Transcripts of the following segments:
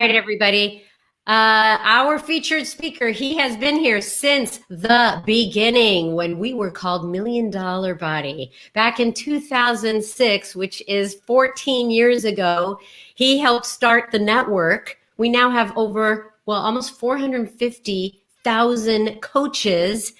Right, everybody. Our featured speaker, he has been here since the beginning when we were called Million Dollar Body. Back in 2006, which is 14 years ago, he helped start the network. We now have over, almost 450,000 coaches,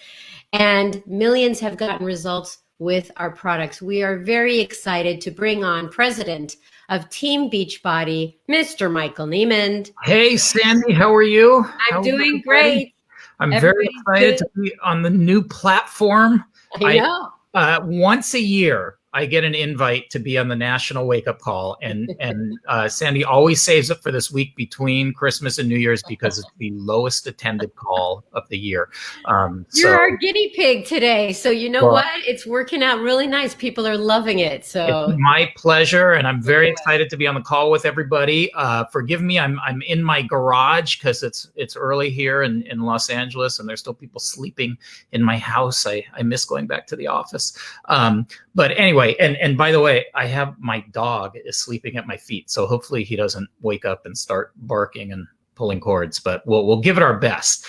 and millions have gotten results with our products. We are very excited to bring on President of Team Beachbody, Mr. Michael Neimand. Hey, Sandy, how are you? I'm doing great. I'm very excited to be on the new platform. I know. Once a year, I get an invite to be on the National Wake Up Call, and Sandy always saves it for this week between Christmas and New Year's because it's the lowest attended call of the year. You're our guinea pig today, so you know what? It's working out really nice. People are loving it. So it's my pleasure, and I'm very excited to be on the call with everybody. Forgive me, I'm in my garage because it's early here in Los Angeles, and there's still people sleeping in my house. I miss going back to the office. But anyway, and by the way, I have my dog is sleeping at my feet, so hopefully he doesn't wake up and start barking and pulling cords, but we'll give it our best.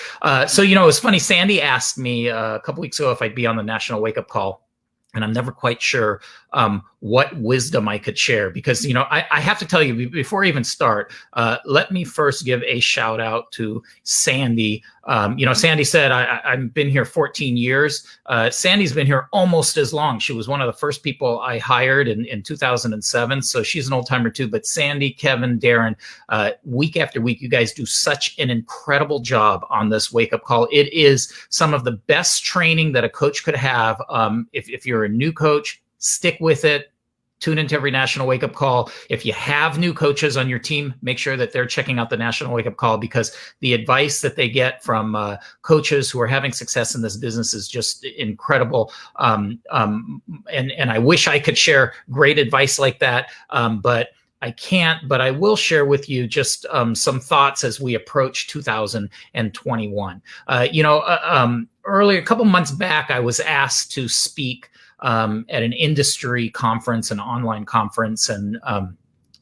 So, it was funny. Sandy asked me a couple weeks ago if I'd be on the National Wake Up Call, and I'm never quite sure what wisdom I could share because, I have to tell you before I even start, let me first give a shout out to Sandy. Sandy said, I've been here 14 years. Sandy's been here almost as long. She was one of the first people I hired in 2007. So she's an old timer too, but Sandy, Kevin, Darren, week after week, you guys do such an incredible job on this wake up call. It is some of the best training that a coach could have. If you're a new coach, stick with it. Tune into every National Wake Up Call. If you have new coaches on your team, make sure that they're checking out the National Wake Up Call because the advice that they get from coaches who are having success in this business is just incredible. And I wish I could share great advice like that, but I can't. But I will share with you just some thoughts as we approach 2021. Earlier, a couple months back, I was asked to speak at an industry conference, an online conference, and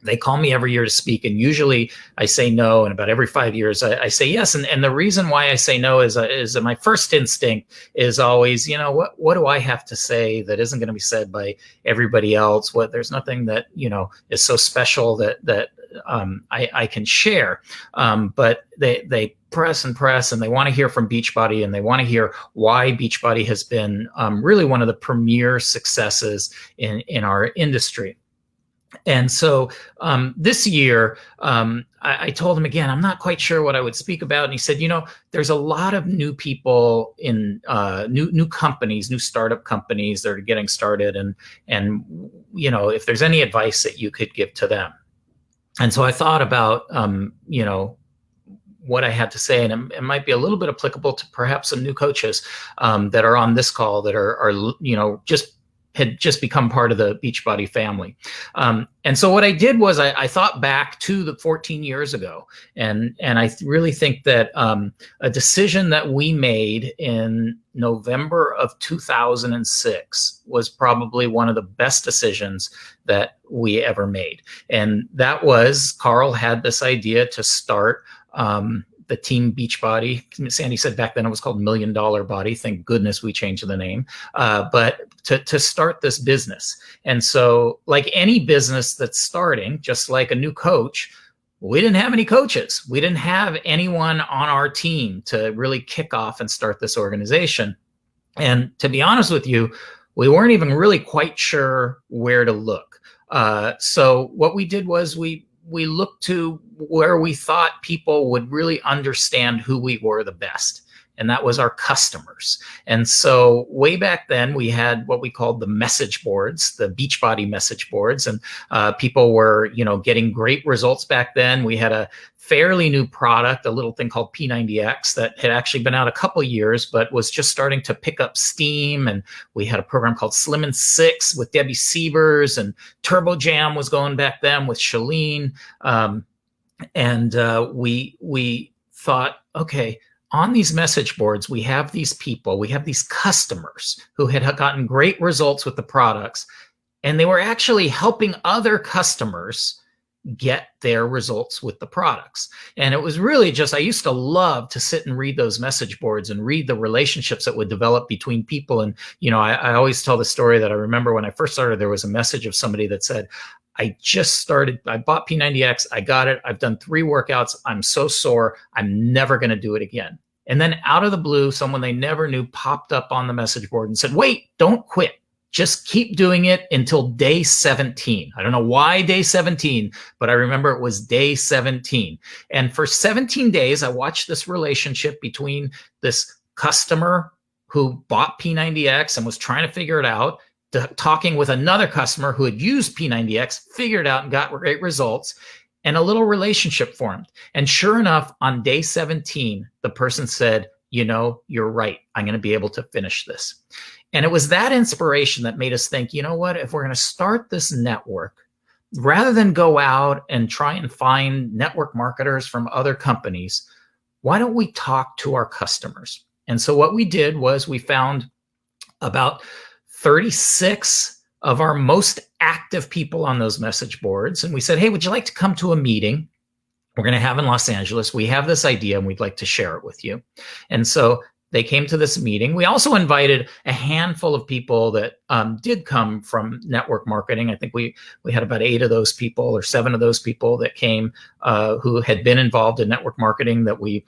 they call me every year to speak, and usually I say no, and about every 5 years I say yes. And the reason why I say no is that my first instinct is always, what do I have to say that isn't going to be said by everybody else? There's nothing that is so special that I can share. But they press and they want to hear from Beachbody, and they want to hear why Beachbody has been really one of the premier successes in our industry. And so this year, I told him again, I'm not quite sure what I would speak about. And he said, there's a lot of new people in new companies, new startup companies that are getting started. And if there's any advice that you could give to them. And so I thought about, what I had to say, and it might be a little bit applicable to perhaps some new coaches that are on this call that are had just become part of the Beachbody family. And so what I did was I thought back to the 14 years ago, and I really think that a decision that we made in November of 2006 was probably one of the best decisions that we ever made. And that was Carl had this idea to start the Team Beachbody. Sandy said back then it was called Million Dollar Body. Thank goodness we changed the name. But to start this business. And so like any business that's starting, just like a new coach, we didn't have any coaches. We didn't have anyone on our team to really kick off and start this organization. And to be honest with you, we weren't even really quite sure where to look. So what we did was we looked to where we thought people would really understand who we were the best. And that was our customers. And so way back then, we had what we called the message boards, the Beachbody message boards. And people were, getting great results back then. We had a fairly new product, a little thing called P90X that had actually been out a couple years, but was just starting to pick up steam. And we had a program called Slim and Six with Debbie Siebers, and Turbo Jam was going back then with Shalene. And we thought, okay, on these message boards, we have these people, we have these customers who had gotten great results with the products, and they were actually helping other customers get their results with the products. And it was really just, I used to love to sit and read those message boards and read the relationships that would develop between people. And, I always tell the story that I remember when I first started, there was a message of somebody that said, I bought P90X, I got it, I've done 3 workouts, I'm so sore, I'm never going to do it again. And then out of the blue, someone they never knew popped up on the message board and said, wait, don't quit. Just keep doing it until day 17. I don't know why day 17, but I remember it was day 17. And for 17 days, I watched this relationship between this customer who bought P90X and was trying to figure it out, talking with another customer who had used P90X, figured it out and got great results, and a little relationship formed. And sure enough, on day 17, the person said, you're right. I'm going to be able to finish this. And it was that inspiration that made us think, you know what, if we're going to start this network, rather than go out and try and find network marketers from other companies, why don't we talk to our customers? And so what we did was we found about 36 of our most active people on those message boards. And we said, hey, would you like to come to a meeting we're going to have in Los Angeles? We have this idea and we'd like to share it with you. And so they came to this meeting. We also invited a handful of people that did come from network marketing. I think we had about 8 of those people or 7 of those people that came who had been involved in network marketing that we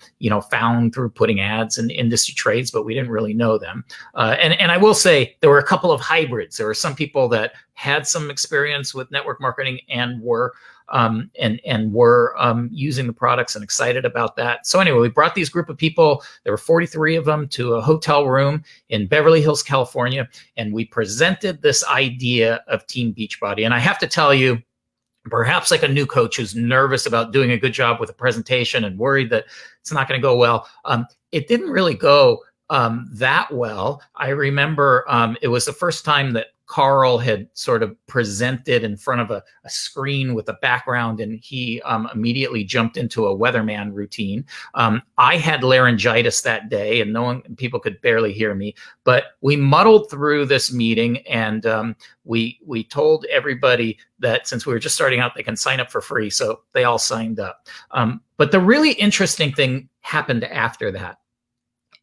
found through putting ads in industry trades, but we didn't really know them. And I will say there were a couple of hybrids. There were some people that had some experience with network marketing and were using the products and excited about that. So anyway, we brought these group of people, there were 43 of them, to a hotel room in Beverly Hills, California, and we presented this idea of Team Beachbody. And I have to tell you, perhaps like a new coach who's nervous about doing a good job with a presentation and worried that it's not going to go well, it didn't really go that well. I remember it was the first time that Carl had sort of presented in front of a screen with a background, and he immediately jumped into a weatherman routine. I had laryngitis that day, and people could barely hear me. But we muddled through this meeting, and we told everybody that since we were just starting out, they can sign up for free. So they all signed up. But the really interesting thing happened after that,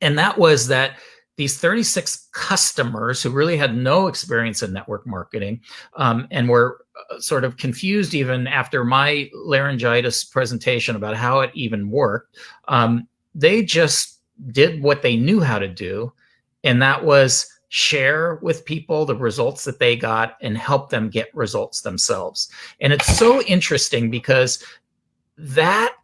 and that was that these 36 customers who really had no experience in network marketing and were sort of confused even after my laryngitis presentation about how it even worked, they just did what they knew how to do, and that was share with people the results that they got and help them get results themselves. And it's so interesting because that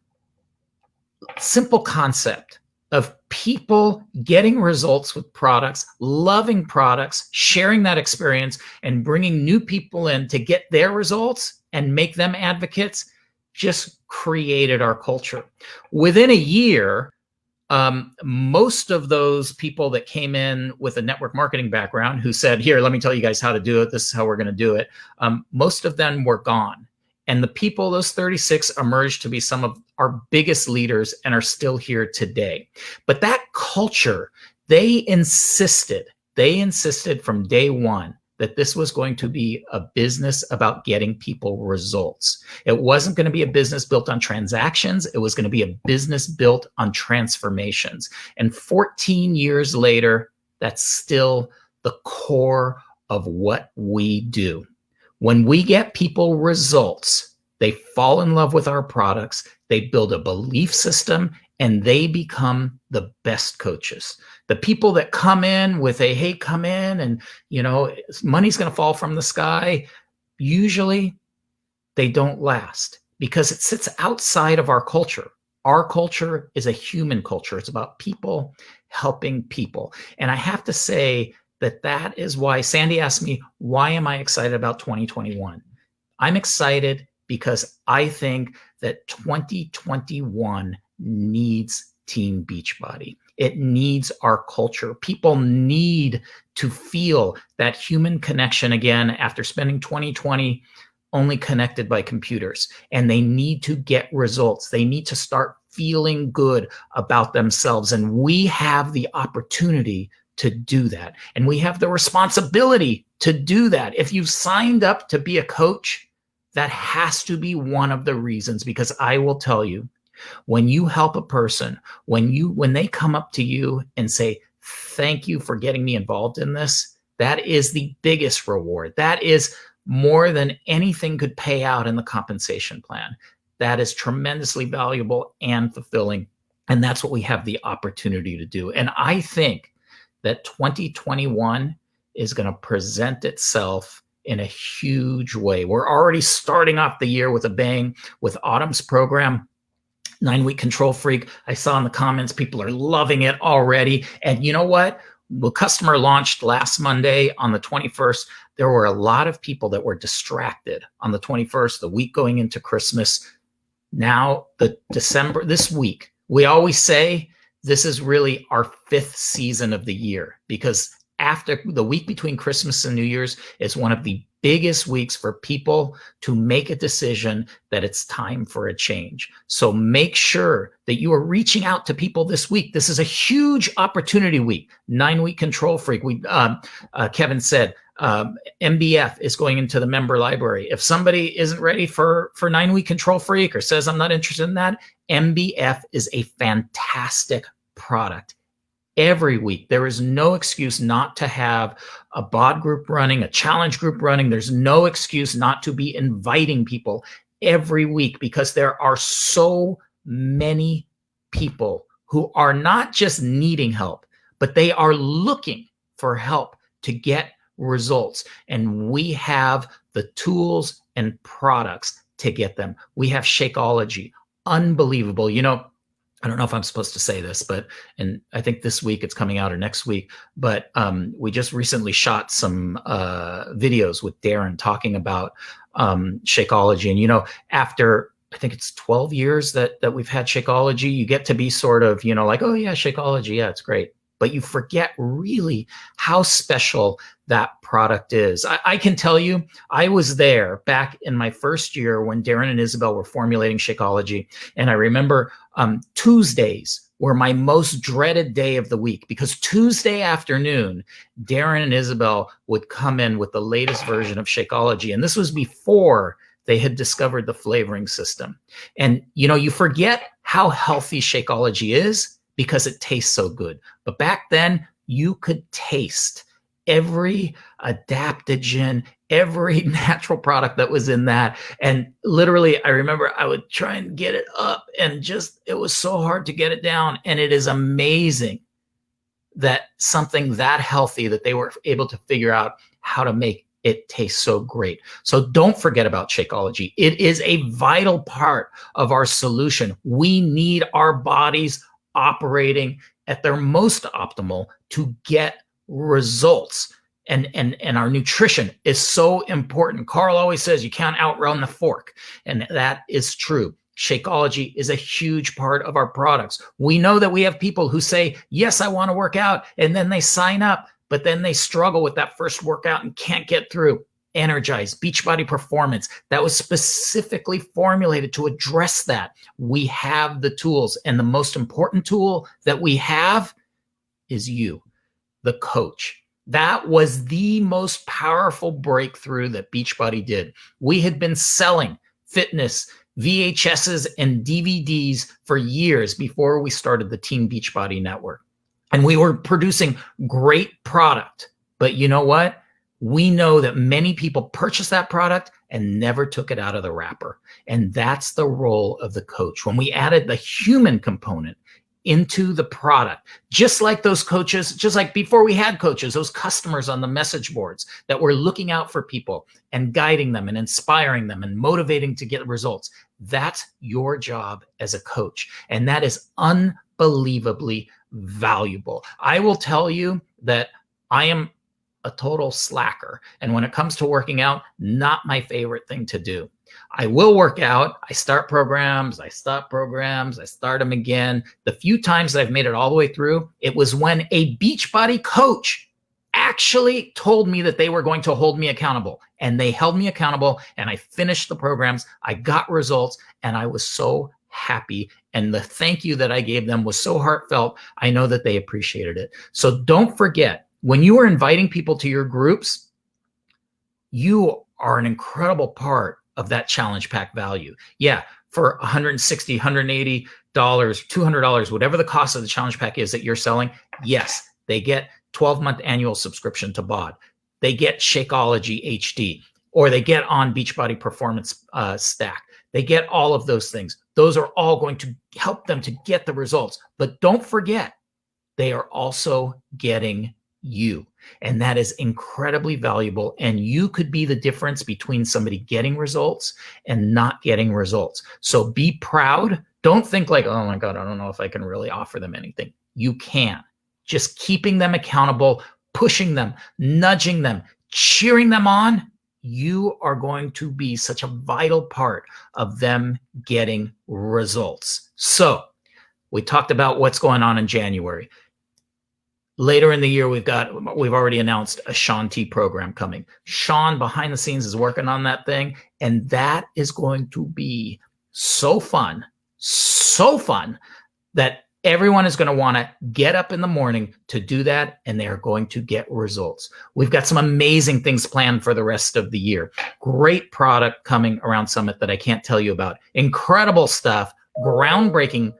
simple concept of people getting results with products, loving products, sharing that experience, and bringing new people in to get their results and make them advocates just created our culture. Within a year, most of those people that came in with a network marketing background who said, here, let me tell you guys how to do it, this is how we're going to do it, most of them were gone. And the people, those 36, emerged to be some of our biggest leaders and are still here today. But that culture, they insisted from day one that this was going to be a business about getting people results. It wasn't going to be a business built on transactions. It was going to be a business built on transformations. And 14 years later, that's still the core of what we do. When we get people results, they fall in love with our products, they build a belief system, and they become the best coaches. The people that come in with a, hey, come in and, money's going to fall from the sky, usually they don't last because it sits outside of our culture. Our culture is a human culture. It's about people helping people. And I have to say, that is why Sandy asked me, why am I excited about 2021? I'm excited because I think that 2021 needs Team Beachbody. It needs our culture. People need to feel that human connection again after spending 2020 only connected by computers. And they need to get results. They need to start feeling good about themselves. And we have the opportunity to do that. And we have the responsibility to do that. If you've signed up to be a coach, That has to be one of the reasons, because I will tell you, when you help a person, when they come up to you and say, thank you for getting me involved in this, that is the biggest reward. That is more than anything could pay out in the compensation plan. That is tremendously valuable and fulfilling. And that's what we have the opportunity to do. And I think that 2021 is going to present itself in a huge way. We're already starting off the year with a bang with Autumn's program, 9-week Control Freak. I saw in the comments, people are loving it already. And you know what? The customer launched last Monday on the 21st. There were a lot of people that were distracted on the 21st, the week going into Christmas. Now, this week, we always say this is really our 5th season of the year, because after the week between Christmas and New Year's is one of the biggest weeks for people to make a decision that it's time for a change. So make sure that you are reaching out to people this week. This is a huge opportunity week. 9-week Control Freak. Kevin said, MBF is going into the member library. If somebody isn't ready for 9-week Control Freak or says, I'm not interested in that, MBF is a fantastic product. Every week, there is no excuse not to have a bod group running, a challenge group running. There's no excuse not to be inviting people every week, because there are so many people who are not just needing help, but they are looking for help to get results. And we have the tools and products to get them. We have Shakeology, unbelievable. You know, I don't know if I'm supposed to say this, and I think this week it's coming out or next week, but we just recently shot some videos with Darren talking about Shakeology. And, you know, after, I think it's 12 years that we've had Shakeology, you get to be sort of, you know, like, oh yeah, Shakeology, yeah, it's great. But you forget really how special that product is. I can tell you, I was there back in my first year when Darren and Isabel were formulating Shakeology. And I remember Tuesdays were my most dreaded day of the week, because Tuesday afternoon, Darren and Isabel would come in with the latest version of Shakeology. And this was before they had discovered the flavoring system. And, you know, you forget how healthy Shakeology is because it tastes so good. But back then, you could taste every adaptogen, every natural product that was in that. And literally, I remember I would try and get it up, and just, it was so hard to get it down. And it is amazing that something that healthy, that they were able to figure out how to make it taste so great. So don't forget about Shakeology. It is a vital part of our solution. We need our bodies operating at their most optimal to get results. And our nutrition is so important. Carl always says you can't outrun the fork. And that is true. Shakeology is a huge part of our products. We know that we have people who say, yes, I want to work out. And then they sign up, but then they struggle with that first workout and can't get through. Energize, Beachbody Performance, that was specifically formulated to address that. We have the tools, and the most important tool that we have is you, the coach. That was the most powerful breakthrough that Beachbody did. We had been selling fitness VHSs and DVDs for years before we started the Team Beachbody Network. And we were producing great product. But you know what? We know that many people purchased that product and never took it out of the wrapper. And that's the role of the coach. When we added the human component into the product, just like those coaches, just like before we had coaches, those customers on the message boards that were looking out for people and guiding them and inspiring them and motivating to get results. That's your job as a coach. And that is unbelievably valuable. I will tell you that I am a total slacker. And when it comes to working out, not my favorite thing to do. I will work out. I start programs. I stop programs. I start them again. The few times that I've made it all the way through, it was when a Beachbody coach actually told me that they were going to hold me accountable. And they held me accountable, and I finished the programs. I got results, and I was so happy. And the thank you that I gave them was so heartfelt. I know that they appreciated it. So don't forget, when you are inviting people to your groups, you are an incredible part of that challenge pack value. Yeah, for $160, $180, $200, whatever the cost of the challenge pack is that you're selling, yes, they get 12-month annual subscription to BOD. They get Shakeology HD, or they get on Beachbody Performance Stack. They get all of those things. Those are all going to help them to get the results. But don't forget, they are also getting you. And that is incredibly valuable. And you could be the difference between somebody getting results and not getting results. So be proud. Don't think like, oh my God, I don't know if I can really offer them anything. You can. Just keeping them accountable, pushing them, nudging them, cheering them on. You are going to be such a vital part of them getting results. So we talked about what's going on in January. Later in the year, we've already announced a Shaun T program coming. Shaun behind the scenes is working on that thing, and that is going to be so fun that everyone is going to want to get up in the morning to do that, and they are going to get results. We've got some amazing things planned for the rest of the year. Great product coming around Summit that I can't tell you about. Incredible stuff, groundbreaking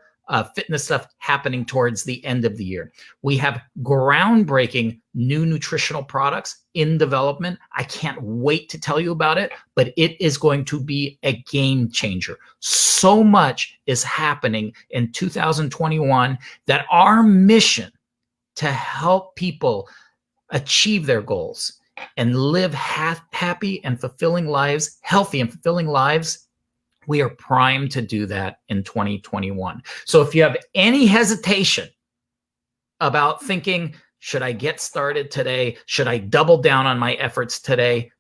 fitness stuff happening towards the end of the year. We have groundbreaking new nutritional products in development. I can't wait to tell you about it, but it is going to be a game changer. So much is happening in 2021 that our mission to help people achieve their goals and live happy and fulfilling lives, healthy and fulfilling lives, we are primed to do that in 2021. So if you have any hesitation about thinking, should I get started today? Should I double down on my efforts today?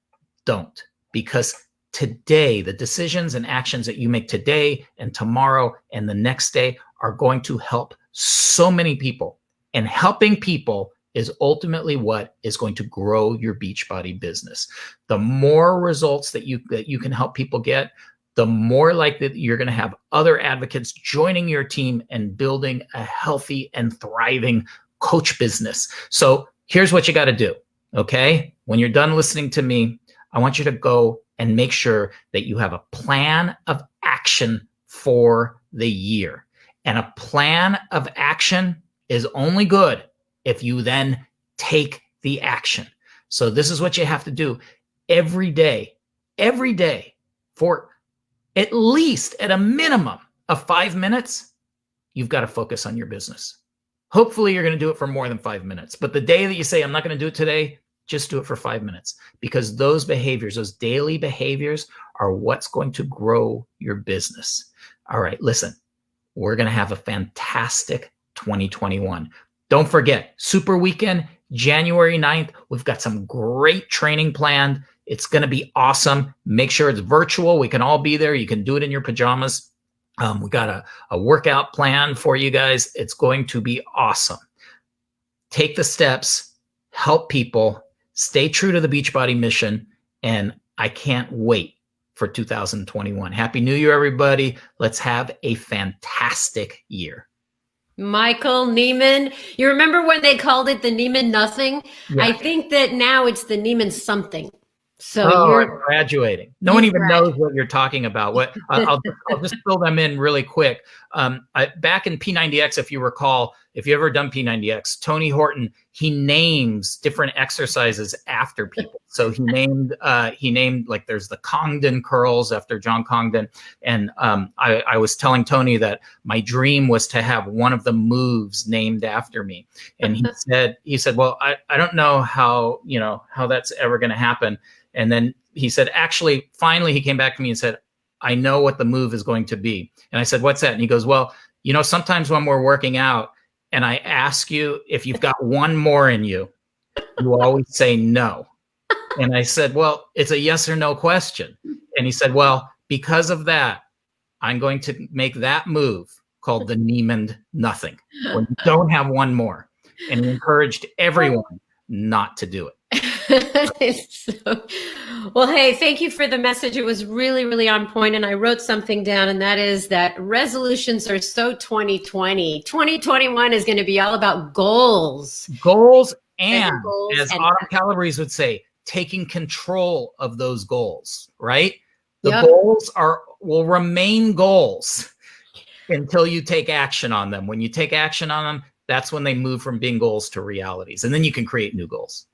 Don't. Because today, the decisions and actions that you make today and tomorrow and the next day are going to help so many people. And helping people is ultimately what is going to grow your Beachbody business. The more results that you can help people get, the more likely that you're going to have other advocates joining your team and building a healthy and thriving coach business. So here's what you got to do, okay? When you're done listening to me, I want you to go and make sure that you have a plan of action for the year. And a plan of action is only good if you then take the action. So this is what you have to do every day for at least at a minimum of 5 minutes, you've got to focus on your business. Hopefully you're going to do it for more than 5 minutes. But the day that you say, I'm not going to do it today, just do it for 5 minutes, because those behaviors, those daily behaviors are what's going to grow your business. All right, listen, we're going to have a fantastic 2021. Don't forget, Super Weekend, January 9th, we've got some great training planned. It's going to be awesome. Make sure it's virtual. We can all be there. You can do it in your pajamas. We got a workout plan for you guys. It's going to be awesome. Take the steps, help people, stay true to the Beachbody mission, and I can't wait for 2021. Happy New Year, everybody. Let's have a fantastic year. Michael Neimand. You remember when they called it the Neimand nothing? Yeah. I think that now it's the Neimand something. So you're graduating. No one even knows what you're talking about. What I'll just fill them in really quick. Back in P90X, if you recall, if you ever done P90X, Tony Horton, he names different exercises after people. So he named like there's the Congdon curls after John Congdon. And I was telling Tony that my dream was to have one of the moves named after me. And he said, well, I don't know how that's ever going to happen. And then he said, actually, finally, he came back to me and said, I know what the move is going to be. And I said, what's that? And he goes, well, sometimes when we're working out and I ask you if you've got one more in you, you always say no. And I said, well, it's a yes or no question. And he said, well, because of that, I'm going to make that move called the Neimand nothing, when you don't have one more. And he encouraged everyone not to do it. Well, hey, thank you for the message. It was really, really on point. And I wrote something down, and that is that resolutions are so 2020. 2021 is going to be all about goals. Goals and as Autumn Calabrese would say, taking control of those goals, right? The Yep. goals will remain goals until you take action on them. When you take action on them, that's when they move from being goals to realities. And then you can create new goals.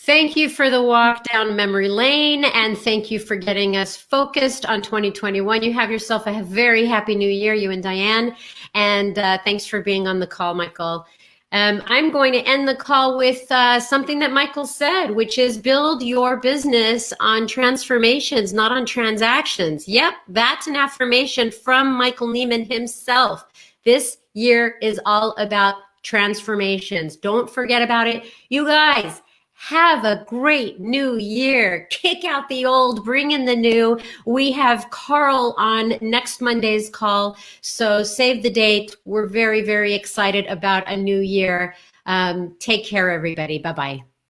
Thank you for the walk down memory lane, and thank you for getting us focused on 2021. You have yourself a very happy new year, you and Diane, and thanks for being on the call, Michael. I'm going to end the call with something that Michael said, which is build your business on transformations, not on transactions. Yep, that's an affirmation from Michael Neimand himself. This year is all about transformations. Don't forget about it. You guys, have a great new year. Kick out the old, bring in the new. We have Carl on next Monday's call, so save the date. We're very, very excited about a new year. Take care, everybody. Bye-bye.